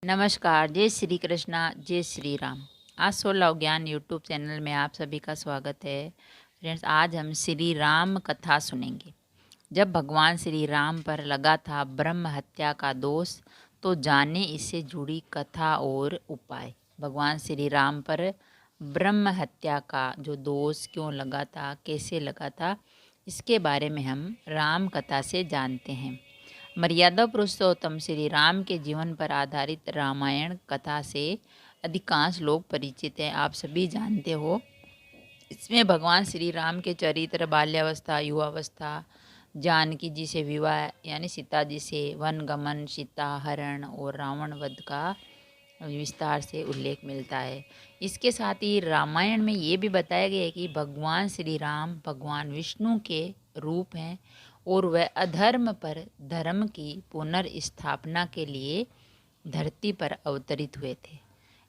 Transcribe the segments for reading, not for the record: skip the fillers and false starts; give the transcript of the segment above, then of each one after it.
नमस्कार, जय श्री कृष्णा, जय श्री राम। आज 16 ज्ञान यूट्यूब चैनल में आप सभी का स्वागत है। फ्रेंड्स, आज हम श्री राम कथा सुनेंगे। जब भगवान श्री राम पर लगा था ब्रह्म हत्या का दोष, तो जाने इससे जुड़ी कथा और उपाय। भगवान श्री राम पर ब्रह्म हत्या का जो दोष क्यों लगा था, कैसे लगा था, इसके बारे में हम राम कथा से जानते हैं। मर्यादा पुरुषोत्तम श्री राम के जीवन पर आधारित रामायण कथा से अधिकांश लोग परिचित हैं। आप सभी जानते हो, इसमें भगवान श्री राम के चरित्र, बाल्यावस्था, युवावस्था, जानकी जी से विवाह यानी सीता जी से वनगमन, सीता हरण और रावण वध का विस्तार से उल्लेख मिलता है। इसके साथ ही रामायण में ये भी बताया गया है कि भगवान श्री राम भगवान विष्णु के रूप हैं और वह अधर्म पर धर्म की पुनर्स्थापना के लिए धरती पर अवतरित हुए थे।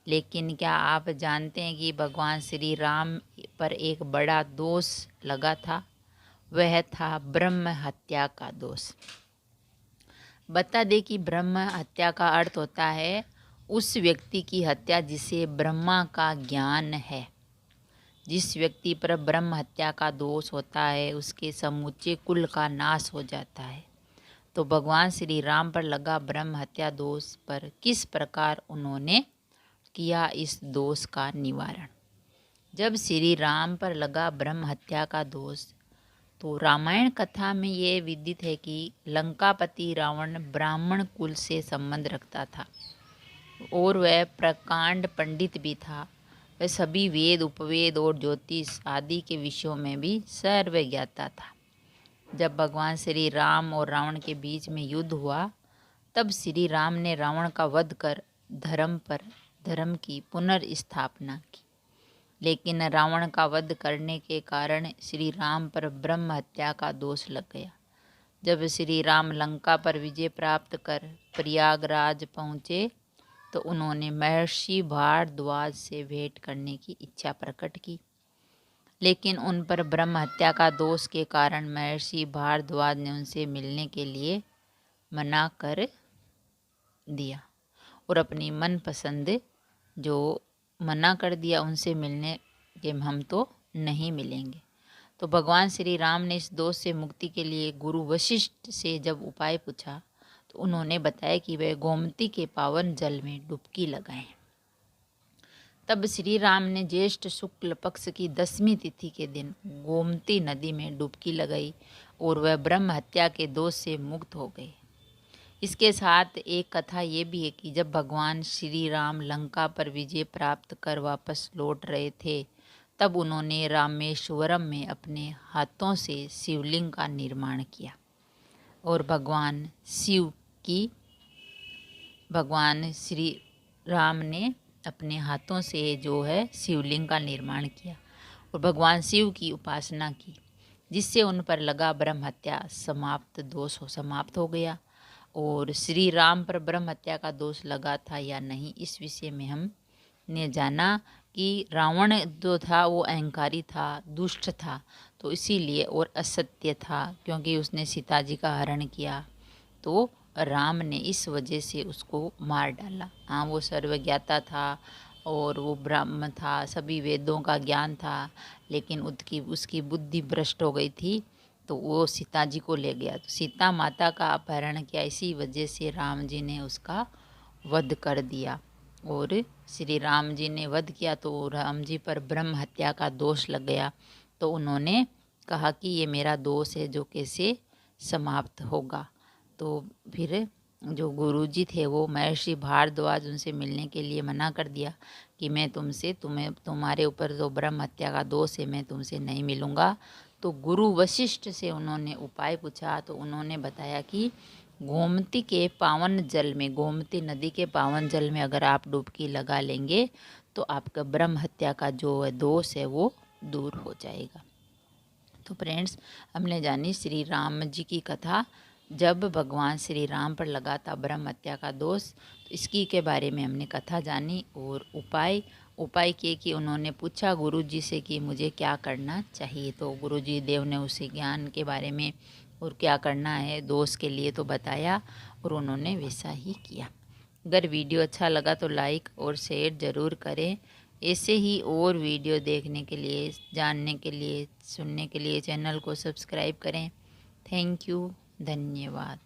लेकिन क्या आप जानते हैं कि भगवान श्री राम पर एक बड़ा दोष लगा था? वह था ब्रह्म हत्या का दोष। बता दें कि ब्रह्म हत्या का अर्थ होता है उस व्यक्ति की हत्या जिसे ब्रह्मा का ज्ञान है। जिस व्यक्ति पर ब्रह्म हत्या का दोष होता है, उसके समूचे कुल का नाश हो जाता है। तो भगवान श्री राम पर लगा ब्रह्म हत्या दोष पर किस प्रकार उन्होंने किया इस दोष का निवारण। जब श्री राम पर लगा ब्रह्म हत्या का दोष, तो रामायण कथा में ये विदित है कि लंकापति रावण ब्राह्मण कुल से संबंध रखता था और वह प्रकांड पंडित भी था। वह सभी वेद, उपवेद और ज्योतिष आदि के विषयों में भी सर्वज्ञाता था। जब भगवान श्री राम और रावण के बीच में युद्ध हुआ, तब श्री राम ने रावण का वध कर धर्म की पुनर्स्थापना की। लेकिन रावण का वध करने के कारण श्री राम पर ब्रह्म हत्या का दोष लग गया। जब श्री राम लंका पर विजय प्राप्त कर प्रयागराज पहुँचे, तो उन्होंने महर्षि भारद्वाज से भेंट करने की इच्छा प्रकट की। लेकिन उन पर ब्रह्म हत्या का दोष के कारण महर्षि भारद्वाज ने उनसे मिलने के लिए मना कर दिया और अपनी मनपसंद जो मना कर दिया, उनसे मिलने के हम तो नहीं मिलेंगे। तो भगवान श्री राम ने इस दोष से मुक्ति के लिए गुरु वशिष्ठ से जब उपाय पूछा, तो उन्होंने बताया कि वह गोमती के पावन जल में डुबकी लगाएं। तब श्री राम ने ज्येष्ठ शुक्ल पक्ष की 10वीं तिथि के दिन गोमती नदी में डुबकी लगाई और वह ब्रह्म हत्या के दोष से मुक्त हो गए। इसके साथ एक कथा ये भी है कि जब भगवान श्री राम लंका पर विजय प्राप्त कर वापस लौट रहे थे, तब उन्होंने रामेश्वरम में अपने हाथों से शिवलिंग का निर्माण किया और भगवान श्री राम ने अपने हाथों से जो है शिवलिंग का निर्माण किया और भगवान शिव की उपासना की, जिससे उन पर लगा ब्रह्म हत्या समाप्त हो गया। और श्री राम पर ब्रह्म हत्या का दोष लगा था या नहीं, इस विषय में हमने जाना कि रावण जो था वो अहंकारी था, दुष्ट था, तो इसीलिए, और असत्य था क्योंकि उसने सीता जी का हरण किया, तो राम ने इस वजह से उसको मार डाला। हाँ, वो सर्वज्ञाता था और वो ब्रह्म था, सभी वेदों का ज्ञान था, लेकिन उसकी बुद्धि भ्रष्ट हो गई थी, तो वो सीता जी को ले गया। तो सीता माता का अपहरण किया, इसी वजह से राम जी ने उसका वध कर दिया। और श्री राम जी ने वध किया तो राम जी पर ब्रह्म हत्या का दोष लग गया। तो उन्होंने कहा कि ये मेरा दोष है जो कैसे समाप्त होगा। तो फिर जो गुरुजी थे वो महर्षि भारद्वाज, उनसे मिलने के लिए मना कर दिया कि मैं तुम्हारे ऊपर जो ब्रह्म हत्या का दोष है, मैं तुमसे नहीं मिलूँगा। तो गुरु वशिष्ठ से उन्होंने उपाय पूछा, तो उन्होंने बताया कि गोमती नदी के पावन जल में अगर आप डुबकी लगा लेंगे तो आपका ब्रह्म हत्या का जो दोष है वो दूर हो जाएगा। तो फ्रेंड्स, हमने जानी श्री राम जी की कथा। जब भगवान श्री राम पर लगा था ब्रह्म हत्या का दोष, तो इसकी के बारे में हमने कथा जानी और उपाय किए कि उन्होंने पूछा गुरु जी से कि मुझे क्या करना चाहिए। तो गुरु जी देव ने उसे ज्ञान के बारे में और क्या करना है दोष के लिए तो बताया और उन्होंने वैसा ही किया। अगर वीडियो अच्छा लगा तो लाइक और शेयर ज़रूर करें। ऐसे ही और वीडियो देखने के लिए, जानने के लिए, सुनने के लिए चैनल को सब्सक्राइब करें। थैंक यू, धन्यवाद।